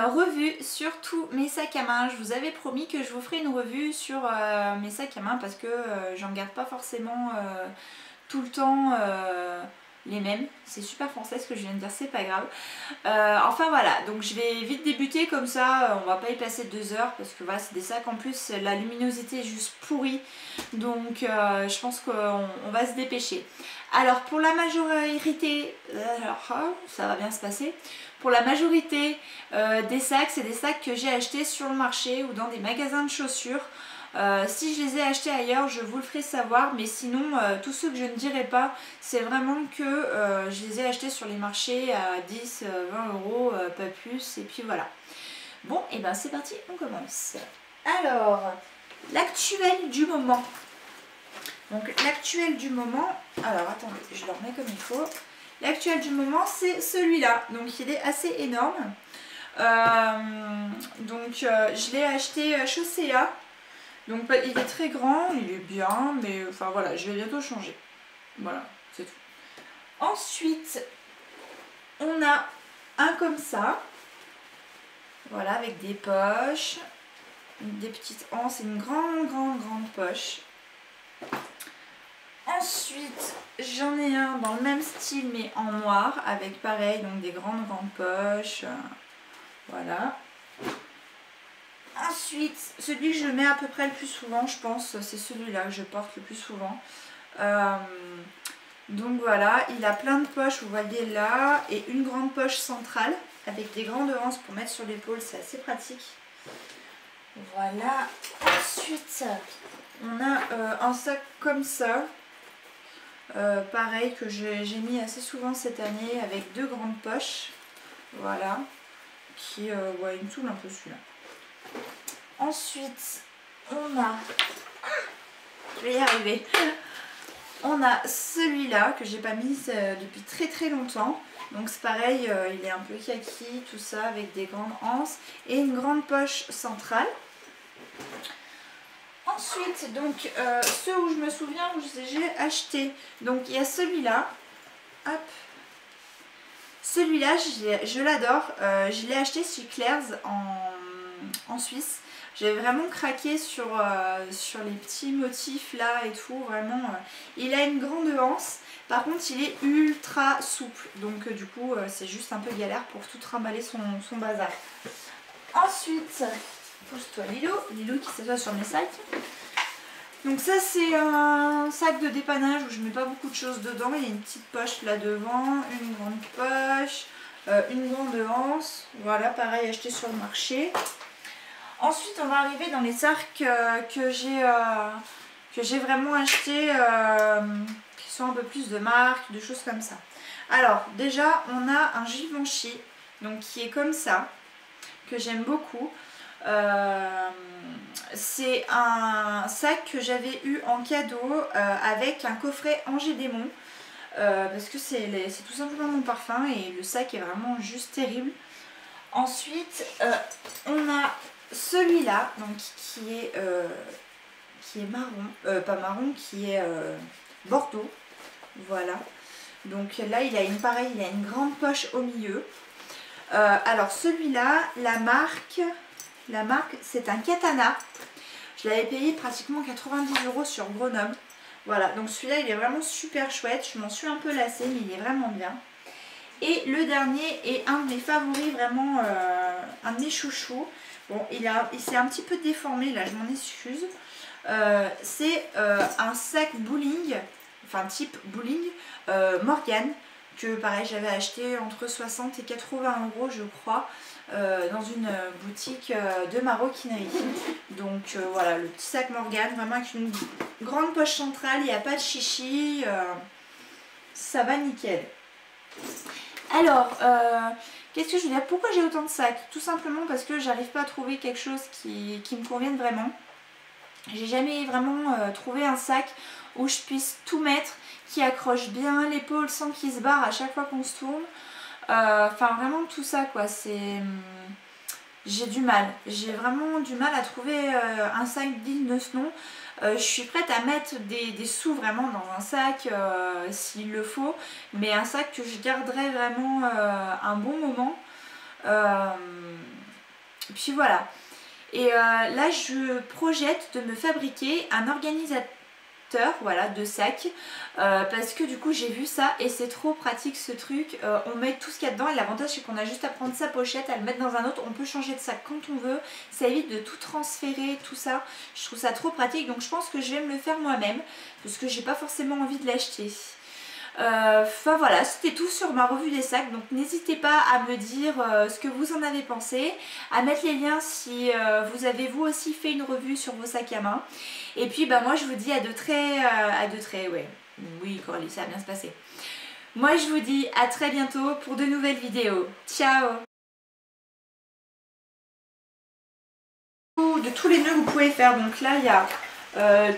revue sur tous mes sacs à main. Je vous avais promis que je vous ferai une revue sur mes sacs à main parce que j'en garde pas forcément tout le temps les mêmes. C'est super français ce que je viens de dire, c'est pas grave. Enfin voilà, donc je vais vite débuter comme ça, on va pas y passer 2 heures parce que voilà, c'est des sacs en plus, la luminosité est juste pourrie. Donc je pense qu'on va se dépêcher. Alors pour la majorité, ça va bien se passer. Pour la majorité des sacs, c'est des sacs que j'ai achetés sur le marché ou dans des magasins de chaussures. Si je les ai achetés ailleurs, je vous le ferai savoir, mais sinon tous ceux que je ne dirai pas, c'est vraiment que je les ai achetés sur les marchés à 10, 20 euros, pas plus, et puis voilà. Bon, et ben c'est parti, on commence. Alors, l'actuel du moment. Donc l'actuel du moment, alors attendez, je le remets comme il faut. L'actuel du moment, c'est celui-là, donc il est assez énorme. Je l'ai acheté chez Océa. Donc il est très grand, il est bien, mais enfin voilà, je vais bientôt changer. Voilà, c'est tout. Ensuite, on a un comme ça. Voilà, avec des poches, des petites anses et une grande poche. Ensuite, j'en ai un dans le même style mais en noir, avec pareil, donc des grandes poches. Voilà. Ensuite, celui que je mets à peu près le plus souvent, je pense, c'est celui-là que je porte le plus souvent. Donc voilà, il a plein de poches, vous voyez là, et une grande poche centrale avec des grandes anses pour mettre sur l'épaule, c'est assez pratique. Voilà. Ensuite, on a un sac comme ça, pareil que j'ai mis assez souvent cette année avec 2 grandes poches. Voilà, qui ouais, il me saoule un peu celui-là. Ensuite, on a, je vais y arriver, on a celui-là que j'ai pas mis depuis très longtemps. Donc c'est pareil, il est un peu kaki, tout ça, avec des grandes anses et une grande poche centrale. Ensuite, donc ceux où je me souviens, où j'ai acheté, donc il y a celui-là, hop, celui-là je l'adore, je l'ai acheté chez Claire's en Suisse. J'avais vraiment craqué sur les petits motifs là et tout, vraiment. Il a une grande anse, par contre il est ultra souple, donc du coup c'est juste un peu galère pour tout trimballer son bazar. Ensuite, pousse-toi Lilou qui s'assoit sur mes sacs. Donc ça c'est un sac de dépannage où je mets pas beaucoup de choses dedans, il y a une petite poche là devant, une grande poche, une grande anse, voilà pareil acheté sur le marché. Ensuite, on va arriver dans les sacs que j'ai vraiment achetés, qui sont un peu plus de marque, de choses comme ça. Alors, déjà, on a un Givenchy, donc qui est comme ça, que j'aime beaucoup. C'est un sac que j'avais eu en cadeau avec un coffret Angers-Démon, parce que c'est tout simplement mon parfum et le sac est vraiment juste terrible. Ensuite, on a celui-là, donc qui est marron, pas marron, qui est bordeaux, voilà. Donc là il a une grande poche au milieu. Alors celui-là, la marque c'est un Katana. Je l'avais payé pratiquement 90 € sur Grenoble. Voilà, donc celui-là il est vraiment super chouette. Je m'en suis un peu lassée, mais il est vraiment bien. Et le dernier est un de mes favoris, vraiment un de mes chouchous. Bon, il s'est un petit peu déformé là, je m'en excuse. C'est un sac bowling, enfin type bowling, Morgane, que pareil j'avais acheté entre 60 et 80 € je crois, dans une boutique de maroquinerie. Donc voilà, le petit sac Morgane, vraiment avec une grande poche centrale, il n'y a pas de chichi, ça va nickel. Alors, qu'est-ce que je veux dire? Pourquoi j'ai autant de sacs? Tout simplement parce que j'arrive pas à trouver quelque chose qui me convienne vraiment. J'ai jamais vraiment trouvé un sac où je puisse tout mettre, qui accroche bien l'épaule sans qu'il se barre à chaque fois qu'on se tourne. Enfin, vraiment tout ça quoi, j'ai du mal. J'ai vraiment du mal à trouver un sac digne de ce nom. Je suis prête à mettre des sous vraiment dans un sac s'il le faut, mais un sac que je garderai vraiment un bon moment. Puis voilà. Et là je projette de me fabriquer un organisateur, voilà, de sacs, parce que du coup j'ai vu ça et c'est trop pratique ce truc. On met tout ce qu'il y a dedans et l'avantage c'est qu'on a juste à prendre sa pochette, à le mettre dans un autre, on peut changer de sac quand on veut, ça évite de tout transférer, tout ça. Je trouve ça trop pratique, donc je pense que je vais me le faire moi-même parce que j'ai pas forcément envie de l'acheter. Enfin voilà, c'était tout sur ma revue des sacs, donc n'hésitez pas à me dire ce que vous en avez pensé, à mettre les liens si vous avez vous aussi fait une revue sur vos sacs à main. Et puis bah moi je vous dis à de très, ouais, oui Coralie, ça va bien se passer. Moi je vous dis à très bientôt pour de nouvelles vidéos. Ciao! De tous les nœuds que vous pouvez faire, donc là il y a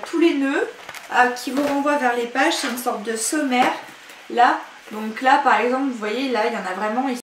tous les nœuds qui vous renvoient vers les pages, c'est une sorte de sommaire là. Donc là par exemple vous voyez là il y en a vraiment ici.